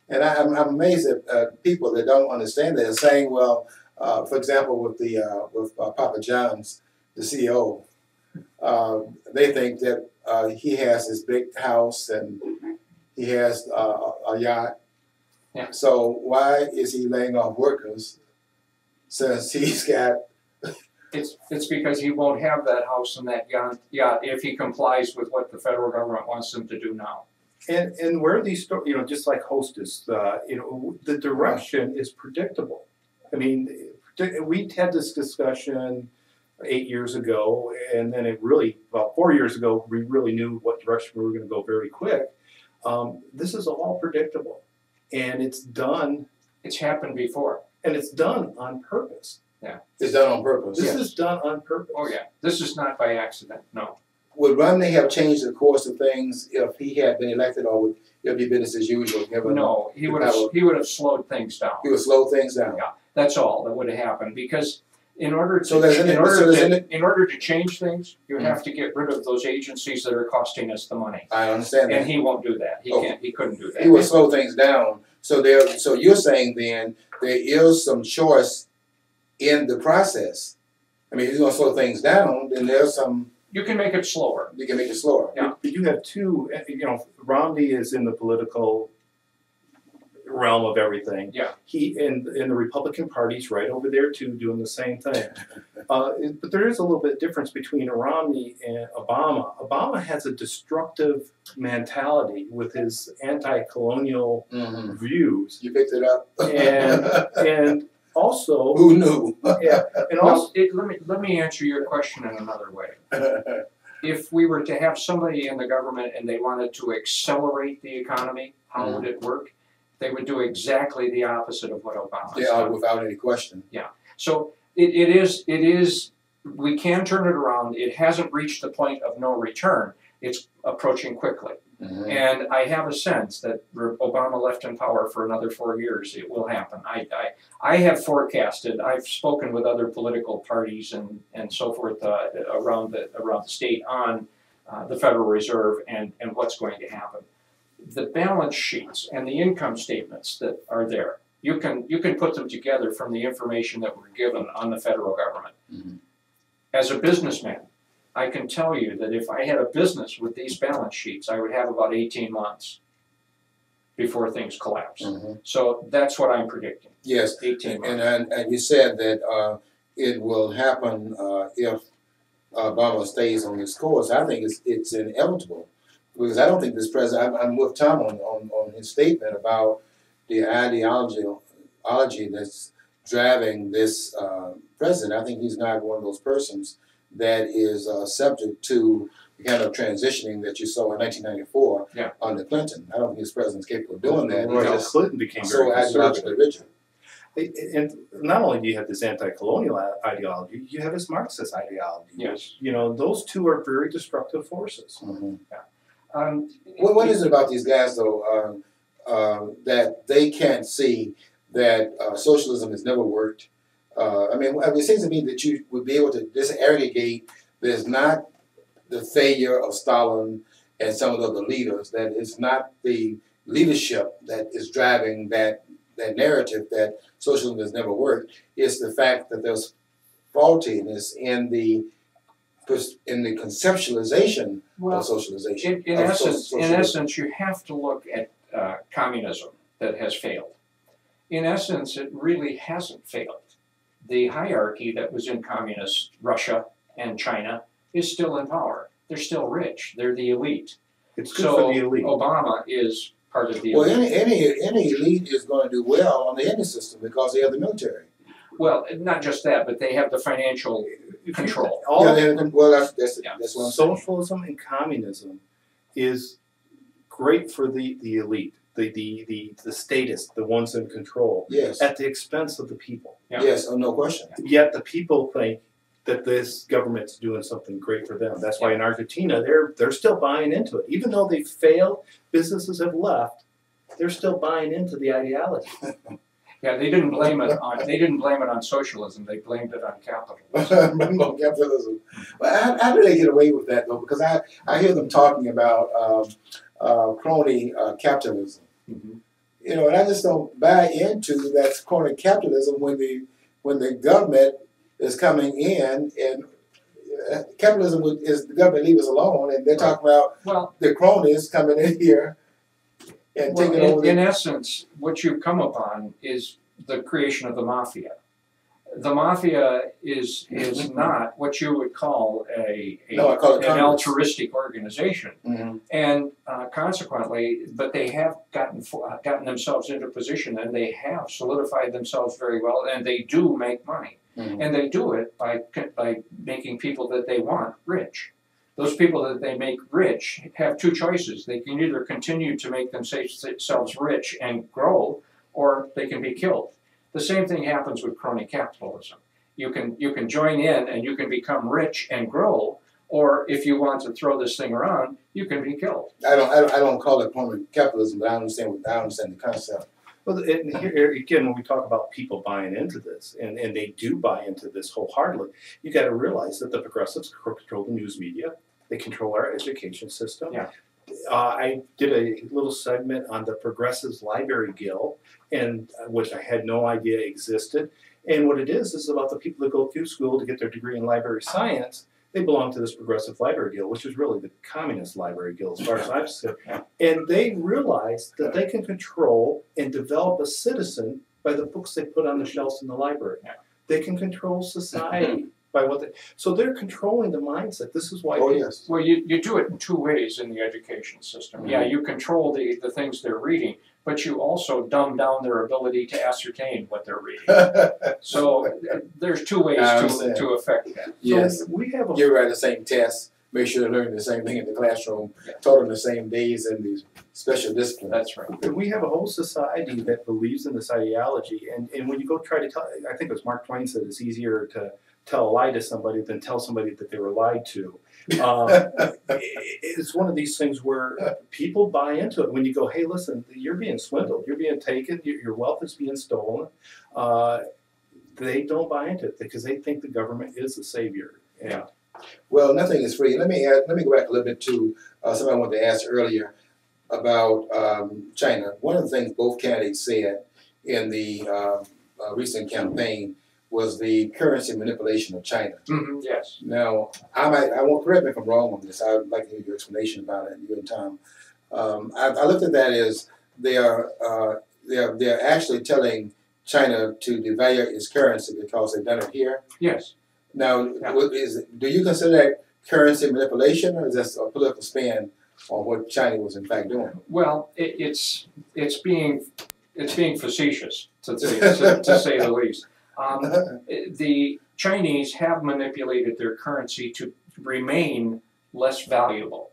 And And I'm amazed at people that don't understand that. They're saying, well, for example, with Papa John's, the CEO, they think that he has this big house and he has a yacht. Yeah. So why is he laying off workers since he's got? It's because he won't have that house and that yacht if he complies with what the federal government wants him to do now. And where these, just like Hostess, the direction is predictable. I mean, we had this discussion 8 years ago, and then about 4 years ago, we really knew what direction we were going to go very quick. This is all predictable, and it's done. It's happened before. And it's done on purpose. Yeah. It's done on purpose. This is done on purpose. Oh yeah. This is not by accident. No. Would Romney have changed the course of things if he had been elected, or would it be business as usual? No, he would have slowed things down. He would slow things down. Yeah, that's all that would have happened, because in order to in order to change things, you have to get rid of those agencies that are costing us the money. I understand that. And he won't do that. He can't. He couldn't do that. He would slow things down. So you're saying then there is some choice in the process. I mean, he's going to slow things down. Then there's some. You can make it slower. You can make it slower. Yeah. But you have two. Romney is in the political realm of everything. Yeah. He and the Republican Party's right over there too, doing the same thing. But there is a little bit of difference between Romney and Obama. Obama has a destructive mentality with his anti-colonial views. You picked it up. and also, who knew? Yeah. And also, let me answer your question in another way. If we were to have somebody in the government and they wanted to accelerate the economy, how would it work? They would do exactly the opposite of what Obama said. Yeah, without any question. Yeah. So it is, we can turn it around. It hasn't reached the point of no return. It's approaching quickly. And I have a sense that Obama left in power for another 4 years, it will happen. I have forecasted, I've spoken with other political parties and so forth around the state on the Federal Reserve and what's going to happen. The balance sheets and the income statements that are there, you can put them together from the information that we're given on the federal government. As a businessman, I can tell you that if I had a business with these balance sheets, I would have about 18 months before things collapse. So that's what I'm predicting. Yes, 18 months. And you said that it will happen if Obama stays on his course. I think it's inevitable, because I don't think this president. I'm with Tom on his statement about the ideology that's driving this president. I think he's not one of those persons that is subject to the kind of transitioning that you saw in 1994 under Clinton. I don't think his president's capable of doing that. Clinton became so ideologically rigid. And not only do you have this anti-colonial ideology, you have this Marxist ideology. Yes. Those two are very destructive forces. What is it about these guys, though, that they can't see that socialism has never worked? I mean, it seems to me that you would be able to disaggregate. There's not the failure of Stalin and some of the other leaders. That it's not the leadership that is driving that narrative that socialism has never worked. It's the fact that there's faultiness in the conceptualization of socialization. In essence, you have to look at communism that has failed. In essence, it really hasn't failed. The hierarchy that was in communist Russia and China is still in power. They're still rich. They're the elite. It's good for the elite. Obama is part of the elite. Well, any elite is going to do well on the Indian system because they have the military. Well, not just that, but they have the financial control. That's what I'm saying. Socialism and communism is great for the elite, the statists, the ones in control. Yes. At the expense of the people. Yeah. Yes, no question. Yet the people think that this government's doing something great for them. That's why in Argentina they're still buying into it. Even though they failed, businesses have left, they're still buying into the ideology. Yeah, they didn't blame it on socialism. They blamed it on capitalism. Capitalism. Well, how do they get away with that though? Because I hear them talking about crony capitalism. You know, and I just don't buy into that crony capitalism when the government is coming in and capitalism is the government leave us alone, and they're talking about the cronies coming in here and taking over. In essence, what you've come upon is the creation of the mafia. The mafia is not what you would call an altruistic organization, and consequently, but they have gotten themselves into a position, and they have solidified themselves very well, and they do make money, and they do it by making people that they want rich. Those people that they make rich have two choices. They can either continue to make themselves rich and grow, or they can be killed. The same thing happens with crony capitalism. You can join in and you can become rich and grow, or if you want to throw this thing around, you can be killed. I don't call it crony capitalism, but I understand the concept. Well, and here again, when we talk about people buying into this, and they do buy into this wholeheartedly, you got to realize that the progressives control the news media, they control our education system. Yeah. I did a little segment on the Progressives Library Guild, and which I had no idea existed. And what it is about the people that go through school to get their degree in library science. They belong to this Progressive Library Guild, which is really the Communist Library Guild, as far as I've seen. And they realize that they can control and develop a citizen by the books they put on the shelves in the library. They can control society by what they. So they're controlling the mindset. This is why. Oh, yes. Well, you do it in two ways in the education system. Yeah, you control the things they're reading, but you also dumb down their ability to ascertain what they're reading. So there's two ways to affect that. Yes, so we have give right the same test, make sure they're learning the same thing in the classroom, taught them the same days in these special disciplines. That's right. We have a whole society that believes in this ideology, and when you go try to tell, I think it was Mark Twain said it's easier to tell a lie to somebody than tell somebody that they were lied to. It's one of these things where people buy into it. When you go, hey, listen, you're being swindled, you're being taken, your wealth is being stolen, they don't buy into it because they think the government is the savior. Yeah. Well, nothing is free. Let me go back a little bit to something I wanted to ask earlier about China. One of the things both candidates said in the recent campaign was the currency manipulation of China. Yes. Now, I won't, correct me if I'm wrong on this. I would like to hear your explanation about it, you and Tom. I looked at that as they're actually telling China to devalue its currency because they've done it here. Yes. Now, do you consider that currency manipulation, or is that a political spin on what China was in fact doing? Well, it's being facetious to say the least. The Chinese have manipulated their currency to remain less valuable.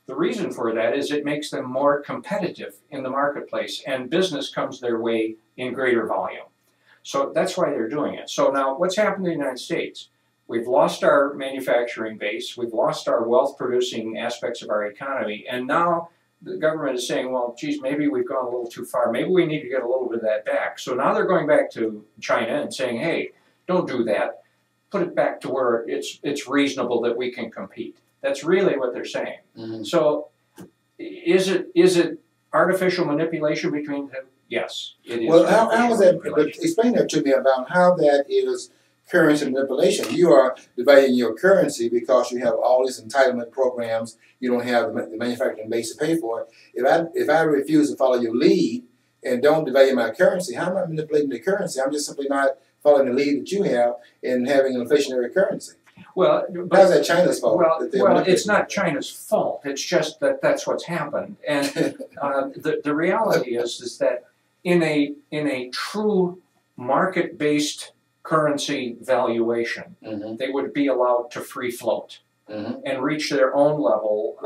The reason for that is it makes them more competitive in the marketplace, and business comes their way in greater volume. So that's why they're doing it. So now what's happened in the United States? We've lost our manufacturing base, we've lost our wealth-producing aspects of our economy, and now the government is saying, well, geez, maybe we've gone a little too far. Maybe we need to get a little bit of that back. So now they're going back to China and saying, hey, don't do that. Put it back to where it's reasonable that we can compete. That's really what they're saying. So is it artificial manipulation between them? Yes, it is. Well, how is that? Explain that to me about how that is currency manipulation. You are devaluing your currency because you have all these entitlement programs. You don't have the manufacturing base to pay for it. If I refuse to follow your lead and don't devalue my currency, how am I manipulating the currency? I'm just simply not following the lead that you have in having an inflationary currency. Well, how's that China's fault? Well, it's not China's fault. It's just that that's what's happened. And the reality is that in a true market-based currency valuation, they would be allowed to free float and reach their own level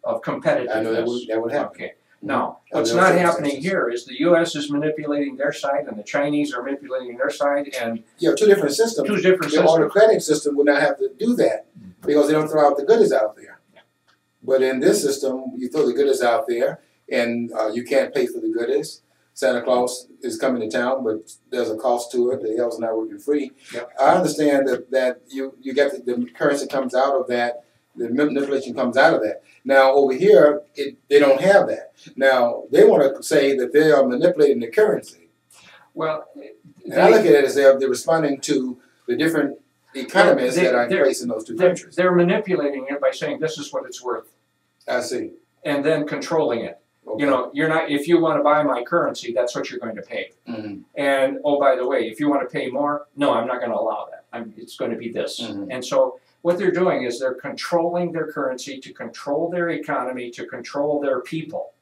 of competitiveness. I know that would happen. Okay. Now, what's not happening here is the U.S. is manipulating their side and the Chinese are manipulating their side, and you have two different systems. The autocratic system would not have to do that because they don't throw out the goodies out there. But in this system, you throw the goodies out there, and you can't pay for the goodies. Santa Claus is coming to town, but there's a cost to it. The elves are not working free. I understand that you get the currency comes out of that the manipulation comes out of that. Now over here, they don't have that. Now they want to say that they are manipulating the currency. Well, And I look at it as they're responding to the different economies that are in place in those two countries. They're manipulating it by saying this is what it's worth. I see. And then controlling it. Okay. You know, you're not. If you want to buy my currency, that's what you're going to pay. Mm-hmm. And oh, by the way, if you want to pay more, no, I'm not going to allow that. It's going to be this. Mm-hmm. And so what they're doing is they're controlling their currency to control their economy, to control their people.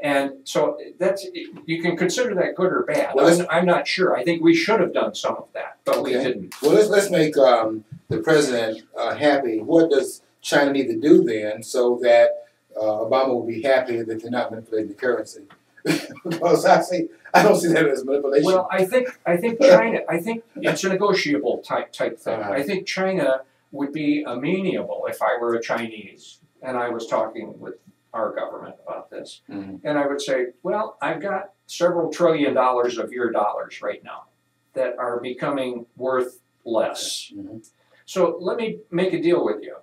And so that's, you can consider that good or bad. Well, I'm not sure. I think we should have done some of that, but we Okay. didn't. Well, let's make the president happy. What does China need to do then so that Obama will be happy that they're not manipulating the currency? Because I don't see that as manipulation. Well, I think China. I think it's a negotiable type thing. Uh-huh. I think China would be amenable if I were a Chinese and I was talking with our government about this, Mhm. and I would say, well, I've got several $1 trillion of your dollars right now that are becoming worth less. Mhm. So let me make a deal with you.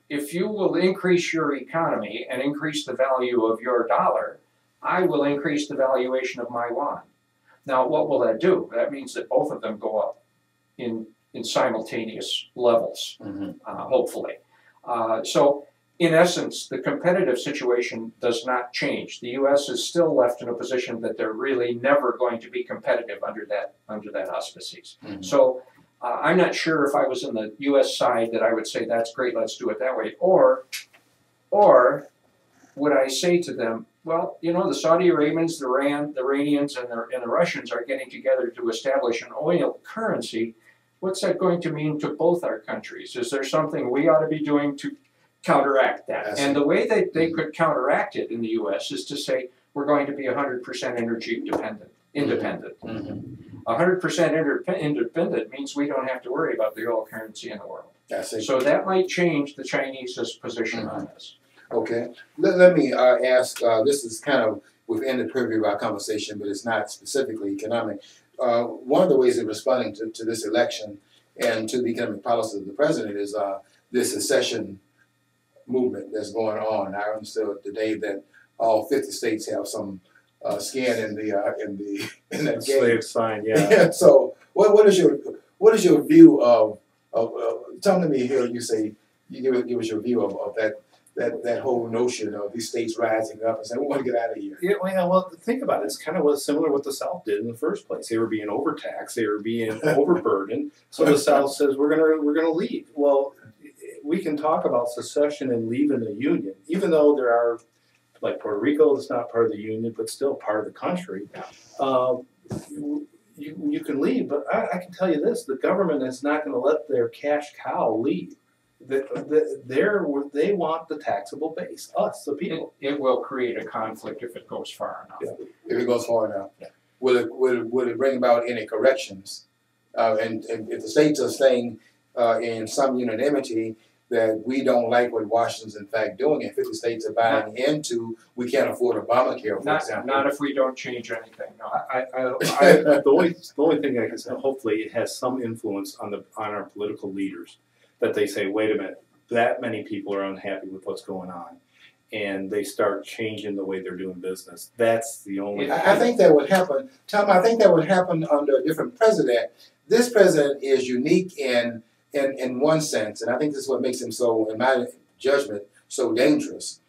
If you will increase your economy and increase the value of your dollar, I will increase the valuation of my yuan. Now, what will that do? That means that both of them go up in simultaneous levels, Mhm. hopefully. So, in essence, the competitive situation does not change. The U.S. is still left in a position that they're really never going to be competitive under that auspices. Mhm. So, I'm not sure if I was in the U.S. side that I would say that's great, let's do it that way, or would I say to them, well, you know, the Saudi Arabians, the Iranians, and the Russians are getting together to establish an oil currency. What's that going to mean to both our countries? Is there something we ought to be doing to counteract that? And the way that they could counteract it in the U.S. is to say we're going to be 100% energy independent. Mhm. 100% independent means we don't have to worry about the oil currency in the world. I see. So that might change the Chinese's position on this. Okay. Let me ask, this is kind of within the purview of our conversation, but it's not specifically economic. One of the ways of responding to this election and to the economic policy of the president is this secession movement that's going on. I understood today that all 50 states have some skin in that game. Slave sign, yeah. So what is your view of tell me here, you say you give us your view of that whole notion of these states rising up and saying we want to get out of here. Yeah, well, think about it. It's kind of what similar what the South did in the first place. They were being overtaxed. They were being overburdened. So the South says we're gonna leave. Well, we can talk about secession and leaving the Union, even though there are, like Puerto Rico, that's not part of the Union, but still part of the country. You can leave, but I can tell you this: the government is not going to let their cash cow leave. They want the taxable base, us, the people. It will create a conflict if it goes far enough. Yeah. If it goes far enough, will it bring about any corrections? And if the states are saying in some unanimity that we don't like what Washington's in fact doing, and 50 states are buying into, we can't afford Obamacare, for example. Not if we don't change anything. No. The only thing I can say, hopefully, it has some influence on our political leaders, that they say, wait a minute, that many people are unhappy with what's going on, and they start changing the way they're doing business. That's the only. I think that would happen, Tom. I think that would happen under a different president. This president is unique in one sense, and I think this is what makes him so, in my judgment, so dangerous.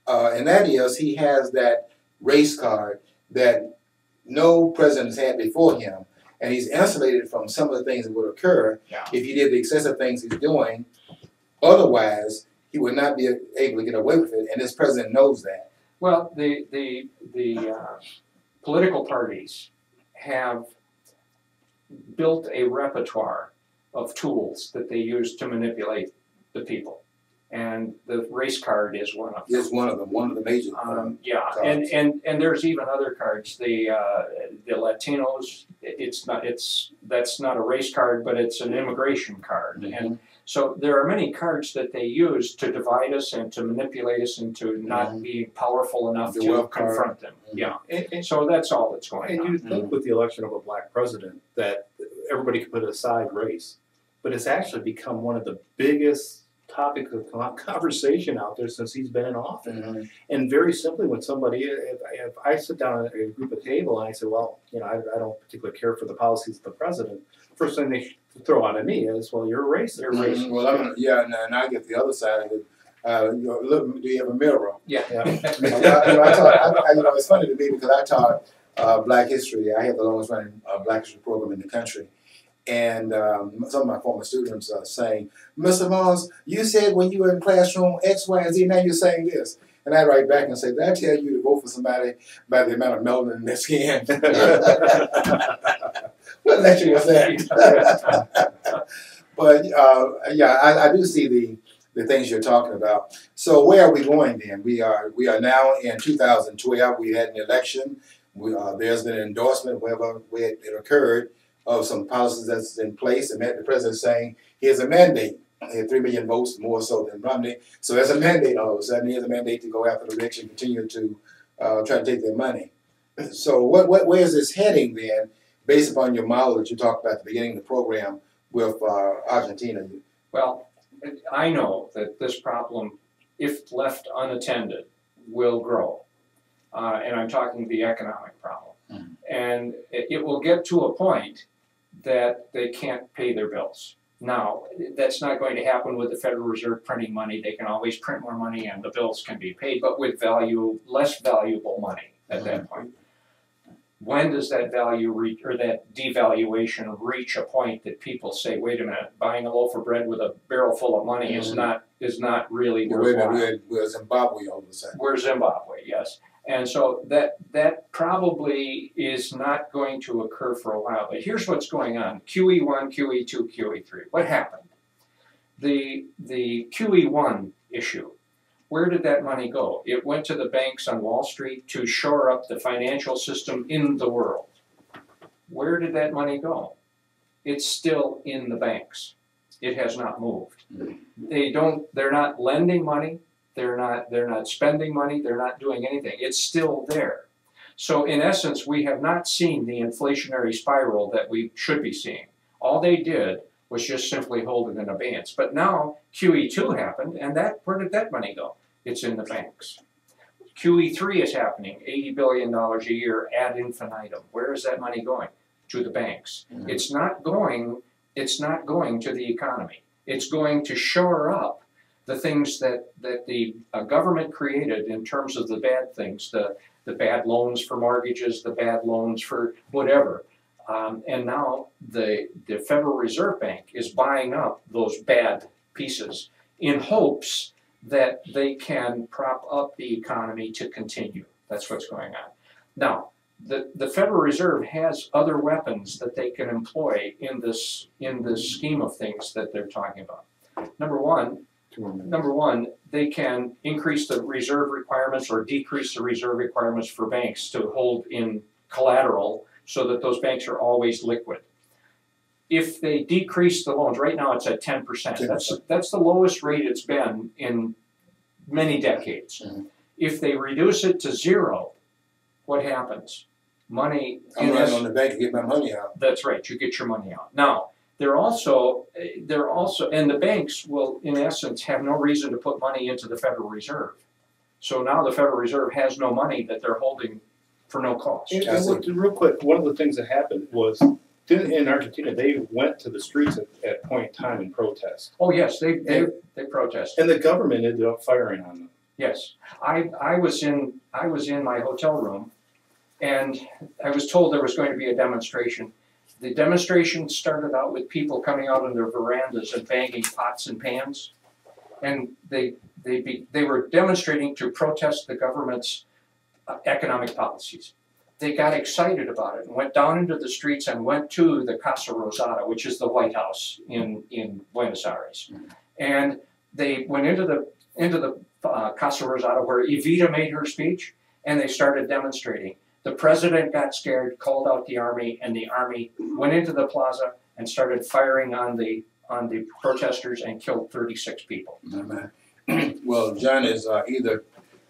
And that is, he has that race card that no president has had before him, and he's insulated from some of the things that would occur if he did the excessive things he's doing. Otherwise, he would not be able to get away with it, and this president knows that. Well, the political parties have built a repertoire of tools that they use to manipulate the people, and the race card is one of them. It's one of the major cards. And there's even other cards. The Latinos, that's not a race card, but it's an immigration card. Mm-hmm. And so there are many cards that they use to divide us and to manipulate us into not being powerful enough to confront them. Mm-hmm. And so that's all that's going on. And you'd think with the election of a black president that everybody could put aside race, but it's actually become one of the biggest topic of conversation out there since he's been in office. Mm-hmm. And very simply, when somebody, if I sit down at a group of table and I say, well, you know, I don't particularly care for the policies of the president, first thing they throw out at me is, well, you're a racist. Mm-hmm. Well, yeah, and I get the other side of it. You know, look, do you have a mirror? Yeah. You know, it's funny to me because I taught Black history. I had the longest running Black history program in the country. And some of my former students are saying, Mr. Mons, you said when you were in classroom X, Y, and Z, now you're saying this. And I write back and say, did I tell you to vote for somebody by the amount of melanin in their skin? What lecture was that? But yeah, I do see the things you're talking about. So where are we going then? We are now in 2012. We had an election. There's been an endorsement wherever it occurred of some policies that's in place, and the president saying here's a mandate. He had 3 million votes, more so than Romney. So there's a mandate all of a sudden. Here's a mandate to go after the rich and continue to try to take their money. So where is this heading then, based upon your model that you talked about at the beginning of the program with Argentina? Well, I know that this problem, if left unattended, will grow. And I'm talking the economic problem. Mm-hmm. And it will get to a point that they can't pay their bills. Now, that's not going to happen with the Federal Reserve printing money. They can always print more money and the bills can be paid, but with less valuable money at that point. When does that value reach, or that devaluation reach a point that people say, wait a minute, buying a loaf of bread with a barrel full of money is not really worthwhile. We're Zimbabwe all of a sudden. We're Zimbabwe, yes. And so that probably is not going to occur for a while. But here's what's going on. QE1, QE2, QE3. What happened? The QE1 issue, where did that money go? It went to the banks on Wall Street to shore up the financial system in the world. Where did that money go? It's still in the banks. It has not moved. They're not lending money. They're not spending money. They're not doing anything. It's still there. So in essence, we have not seen the inflationary spiral that we should be seeing. All they did was just simply hold it in abeyance. But now QE2 happened, and where did that money go? It's in the banks. QE3 is happening, $80 billion a year ad infinitum. Where is that money going? To the banks. Mm-hmm. It's not going to the economy. It's going to shore up the things that the government created in terms of the bad things, the bad loans for mortgages, the bad loans for whatever. And now the Federal Reserve Bank is buying up those bad pieces in hopes that they can prop up the economy to continue. That's what's going on. Now, the Federal Reserve has other weapons that they can employ in this scheme of things that they're talking about. Number one, they can increase the reserve requirements or decrease the reserve requirements for banks to hold in collateral so that those banks are always liquid. If they decrease the loans, right now it's at 10%. That's the lowest rate it's been in many decades. Mm-hmm. If they reduce it to 0, what happens? Money. I'm running on the bank to get my money out. That's right. You get your money out. Now, they're also, and the banks will, in essence, have no reason to put money into the Federal Reserve. So now the Federal Reserve has no money that they're holding for no cost. And real quick, one of the things that happened was in Argentina, they went to the streets at point in time in protest. Oh yes, they protested. And the government ended up firing on them. Yes, I was in my hotel room, and I was told there was going to be a demonstration. The demonstration started out with people coming out on their verandas and banging pots and pans, and they were demonstrating to protest the government's economic policies. They got excited about it and went down into the streets and went to the Casa Rosada, which is the White House in Buenos Aires, and they went into the Casa Rosada where Evita made her speech, and they started demonstrating. The president got scared, called out the army, and the army went into the plaza and started firing on the protesters and killed 36 people. Well, John is either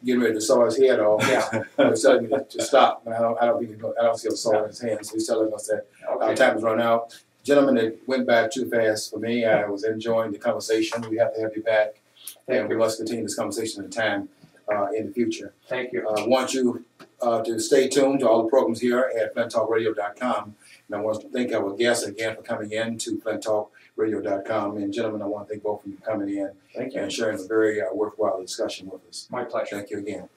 getting ready to saw his head off, or he's telling me to stop. I don't see a saw in his hand, so he's telling us that our time has run out. Gentlemen, it went by too fast for me. I was enjoying the conversation. We have to have you back, and we must continue this conversation in time in the future. Thank you. I want you to stay tuned to all the programs here at FlintTalkRadio.com. And I want to thank our guests again for coming in to FlintTalkRadio.com. And gentlemen, I want to thank both of you for coming in Thank you. and sharing a very worthwhile discussion with us. My pleasure. Thank you again.